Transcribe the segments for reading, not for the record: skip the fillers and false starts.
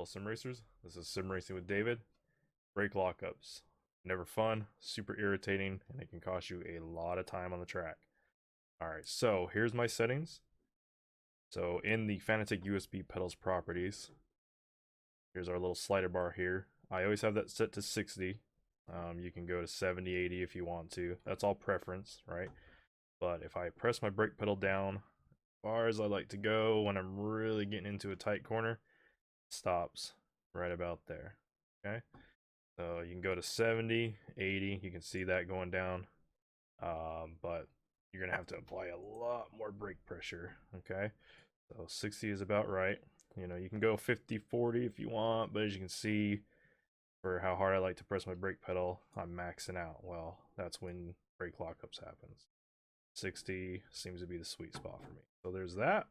fellow sim racers. This is Sim Racing with David. Brake lockups. Never fun, super irritating, and it can cost you a lot of time on the track. Alright, so here's my settings. So in the Fanatec USB pedals properties, here's our little slider bar here. I always have that set to 60. You can go to 70, 80 if you want to. That's all preference, right? But if I press my brake pedal down, as far as I like to go when I'm really getting into a tight corner, stops right about there. Okay, so you can go to 70, 80. You can see that going down, but you're gonna have to apply a lot more brake pressure. Okay, so 60 is about right. You can go 50, 40 if you want, but as you can see, for how hard I like to press my brake pedal, I'm maxing out. Well, that's when brake lockups happens. 60 seems to be the sweet spot for me. So there's that.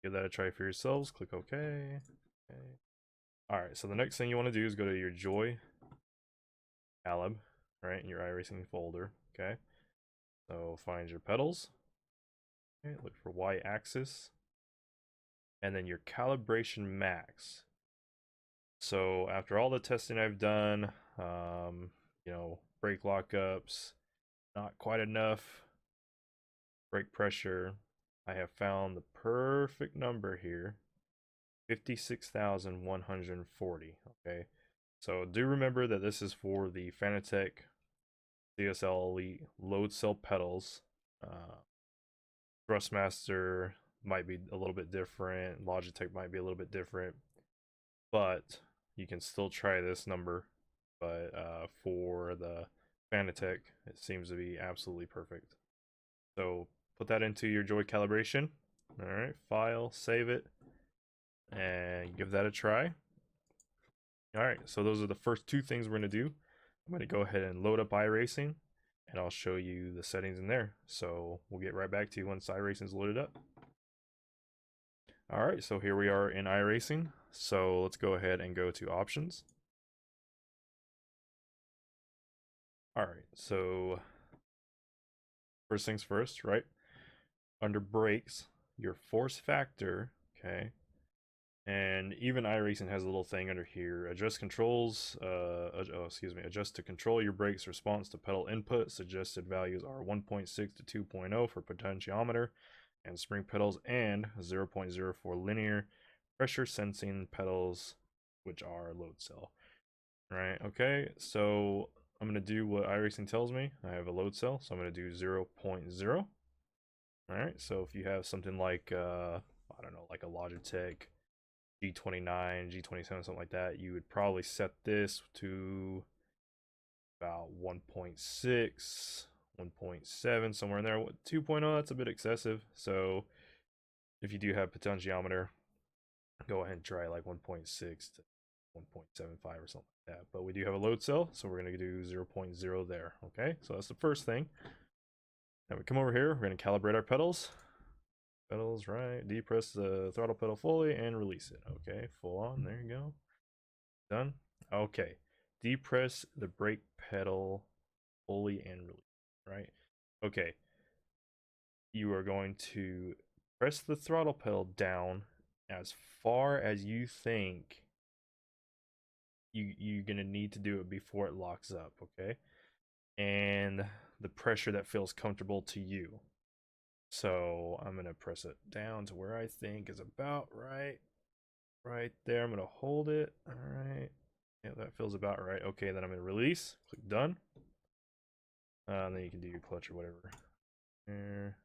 Give that a try for yourselves. Click OK. Okay. Alright, so the next thing you want to do is go to your Joy Calib, right, in your iRacing folder. Okay, so find your pedals. Okay, look for Y axis, and then your calibration max. So after all the testing I've done, brake lockups, not quite enough brake pressure, I have found the perfect number here, 56,140. Okay, so do remember that this is for the Fanatec CSL Elite load cell pedals. Thrustmaster might be a little bit different, Logitech might be a little bit different, but you can still try this number. But for the Fanatec, it seems to be absolutely perfect. So put that into your Joy calibration. All right, file, save it, and give that a try. All right, so those are the first two things we're going to do. I'm going to go ahead and load up iRacing, and I'll show you the settings in there. So we'll get right back to you once iRacing is loaded up. All right, so here we are in iRacing. So let's go ahead and go to options. All right, so first things first, right? Under brakes, your force factor, okay? And even iRacing has a little thing under here. Adjust controls, adjust to control your brakes response to pedal input. Suggested values are 1.6 to 2.0 for potentiometer and spring pedals, and 0.0 for linear pressure sensing pedals, which are load cell. Right, okay, so I'm going to do what iRacing tells me. I have a load cell, so I'm going to do 0.0. Alright, so if you have something like, I don't know, like a Logitech G29, G27, something like that, you would probably set this to about 1.6, 1.7, somewhere in there. 2.0, that's a bit excessive. So if you do have potentiometer, go ahead and try like 1.6 to 1.75 or something like that. But we do have a load cell, so we're going to do 0.0 there. Okay, so that's the first thing. Now we come over here, we're going to calibrate our pedals. Pedals, right, depress the throttle pedal fully and release it. Okay, full on, there you go. Done. Okay, depress the brake pedal fully and release, right? Okay, you are going to press the throttle pedal down as far as you think you're gonna need to do it before it locks up, okay? And the pressure that feels comfortable to you. So I'm gonna press it down to where I think is about right there. I'm gonna hold it. All right, yeah, that feels about right. Okay, then I'm gonna release, click done, and then you can do your clutch or whatever there.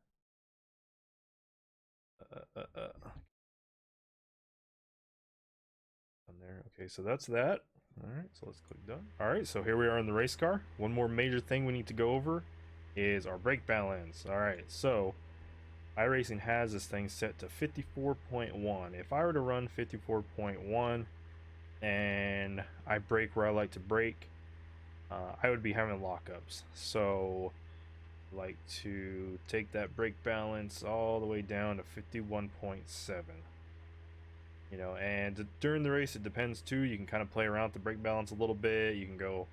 On there. Okay, so that's that. All right, so let's click done. All right, so here we are in the race car. One more major thing we need to go over is our brake balance. All right, so iRacing has this thing set to 54.1. If I were to run 54.1 and I brake where I like to brake, I would be having lockups. So I like to take that brake balance all the way down to 51.7. And during the race, it depends too. You can kind of play around with the brake balance a little bit. You can go,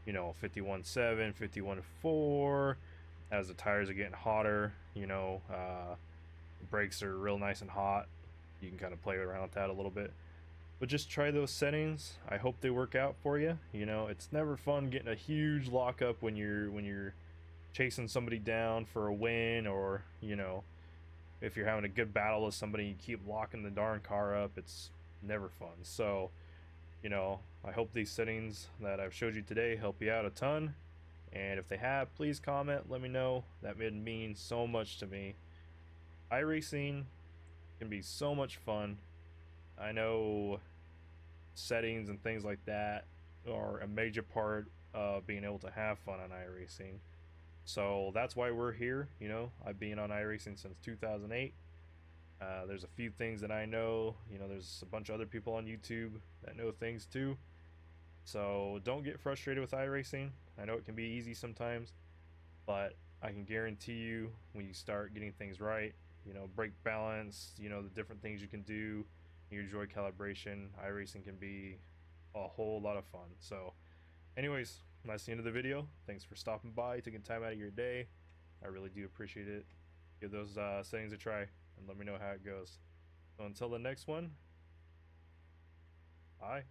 51.7, 51.4 as the tires are getting hotter. The brakes are real nice and hot. You can kind of play around with that a little bit. But just try those settings. I hope they work out for you. You know, it's never fun getting a huge lockup when you're chasing somebody down for a win, or you know, if you're having a good battle with somebody, you keep locking the darn car up. It's never fun. So, you know, I hope these settings that I've showed you today help you out a ton. And if they have, please comment, let me know. That would mean so much to me. iRacing can be so much fun. I know settings and things like that are a major part of being able to have fun on iRacing. So that's why we're here. You know, I've been on iRacing since 2008. There's a few things that I know. You know, there's a bunch of other people on YouTube that know things too. So don't get frustrated with iRacing. I know it can be easy sometimes, but I can guarantee you when you start getting things right, you know, brake balance, you know, the different things you can do, your joy calibration, iRacing can be a whole lot of fun. So, anyways, that's the end of the video. Thanks for stopping by, taking time out of your day. I really do appreciate it. Give those settings a try and let me know how it goes. So until the next one, bye.